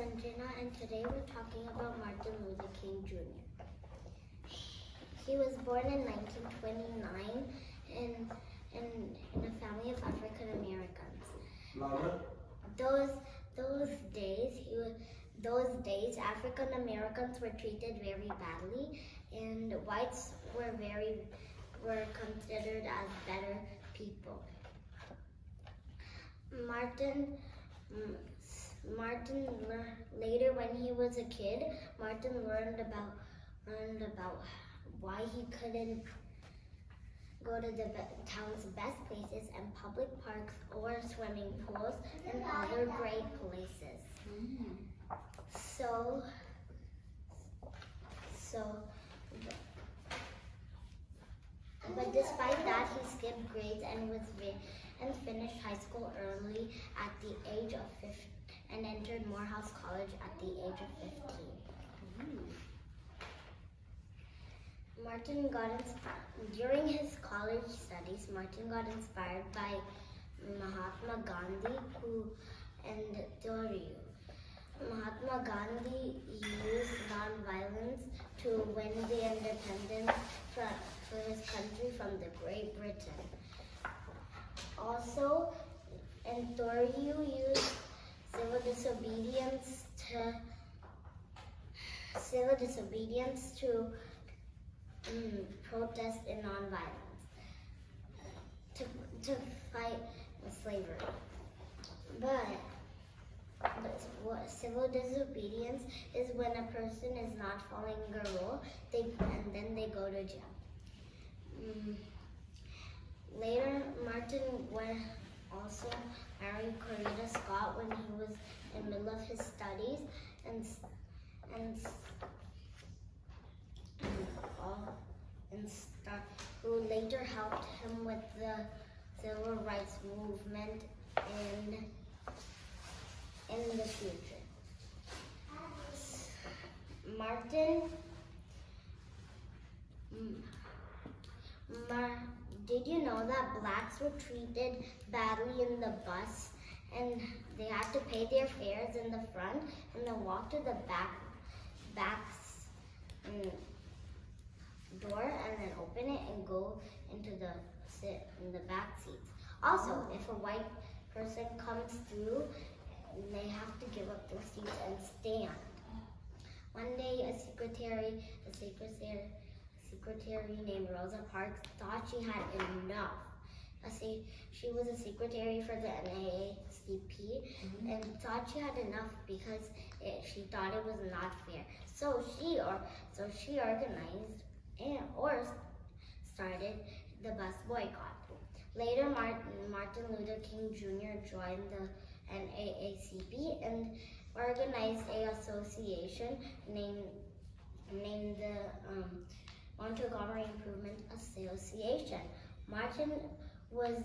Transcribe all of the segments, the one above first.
Sanjana, and today we're talking about Martin Luther King Jr. He was born in 1929 in a family of African Americans. Those days, African Americans were treated very badly, and whites were considered as better people. Later, when he was a kid, Martin learned about why he couldn't go to the town's best places and public parks or swimming pools and other great places. But despite that, he skipped grades and finished high school early at the age of 15 and entered Morehouse College at the age of 15. During his college studies, Martin got inspired by Mahatma Gandhi and Thoreau. Mahatma Gandhi used nonviolence to win the independence for his country from the Great Britain. Also, and Thoreau used civil disobedience to protest in nonviolence to fight slavery. But civil disobedience is when a person is not following a rule, and then they go to jail. Later, Martin also married Coretta Scott when he was in the middle of his studies, who later helped him with the civil rights movement in the future. Did you know that blacks were treated badly in the bus and they had to pay their fares in the front and then walk to the back door and then open it and go into sit in the back seats? Also, if a white person comes through, they have to give up their seats and stand. One day, a secretary named Rosa Parks thought she had enough. She was a secretary for the NAACP and thought she had enough because she thought it was not fair. So she organized or started the bus boycott. Later, Martin Luther King Jr. joined the NAACP and organized an association named the Montgomery Improvement Association. Martin was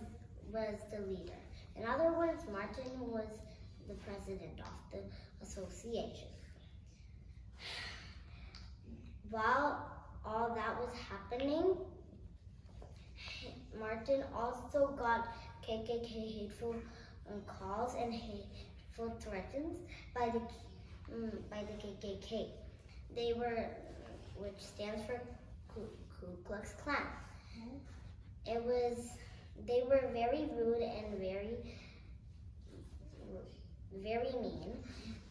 the leader. In other words, Martin was the president of the association. While all that was happening, Martin also got KKK hateful calls and hateful threats by the KKK. Which stands for Ku Klux Klan. They were very rude and very mean,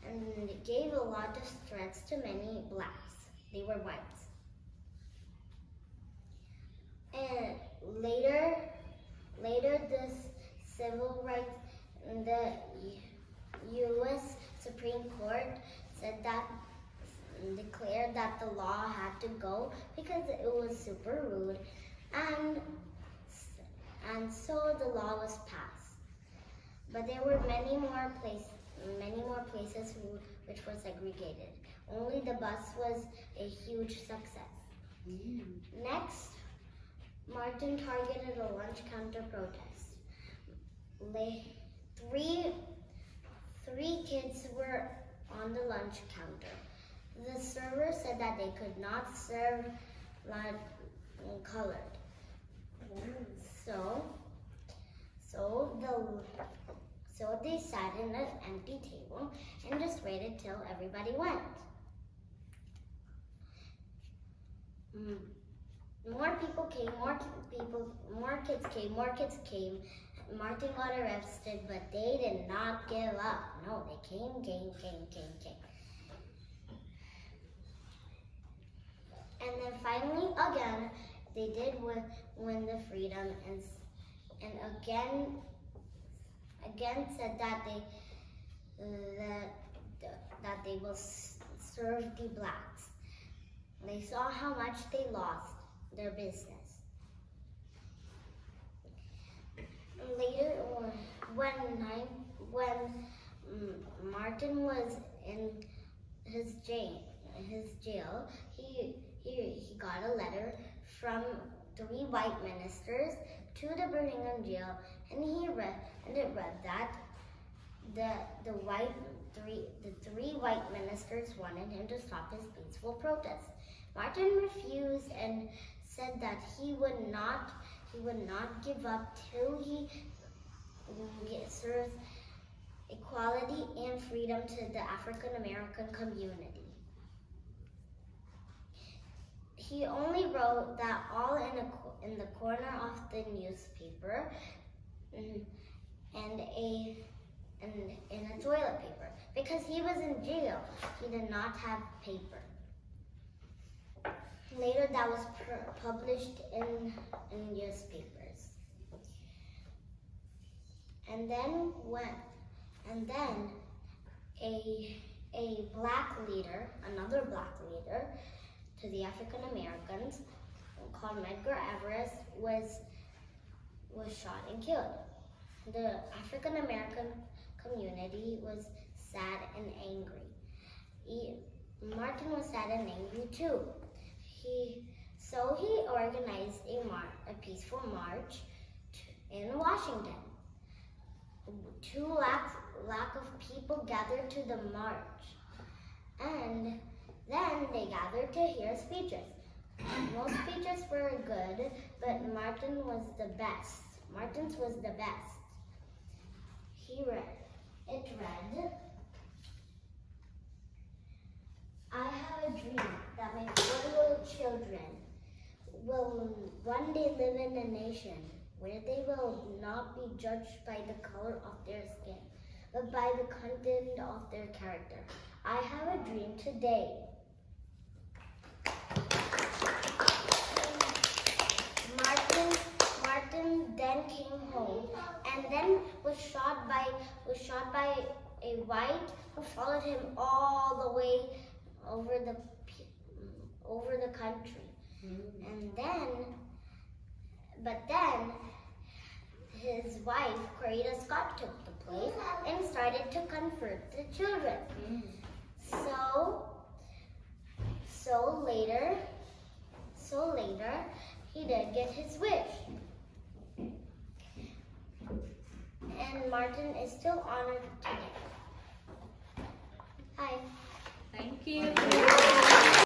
and gave a lot of threats to many blacks. They were whites. And later the civil rights, the U.S. Supreme Court declared that the law had to go because it was super rude, and so the law was passed. But there were many more places which were segregated. Only the bus was a huge success. Next, Martin targeted a lunch counter protest. Three kids were on the lunch counter. The server said that they could not serve colored. So So they sat in an empty table and just waited till everybody went. More people came, more kids came. Martin got arrested, but they did not give up. No, they came. And then finally, again, they did win the freedom, and again said that they will serve the blacks. They saw how much they lost their business. Later, when Martin was in his jail, he got a letter from 3 white ministers to the Birmingham jail, and it read that the 3 white ministers wanted him to stop his peaceful protest. Martin refused and said that he would not give up till he serves equality and freedom to the African American community. He only wrote that all in the corner of the newspaper and in a toilet paper, because he was in jail. He did not have paper. Later, that was published in newspapers. And then another black leader to the African Americans, called Medgar Evers, was shot and killed. The African American community was sad and angry. Martin was sad and angry too. So he organized a peaceful march in Washington. 2 lakh of people gathered to the march, and then they gathered to hear speeches. Most speeches were good, but Martin's was the best. It read, "I have a dream that my 4 little children will one day live in a nation where they will not be judged by the color of their skin, but by the content of their character. I have a dream today." Martin then came home and then was shot by a white who followed him all the way over the country. But then his wife, Coretta Scott, took the place and started to convert the children. So later, he did get his wish. And Martin is still honored today. Hi. Thank you.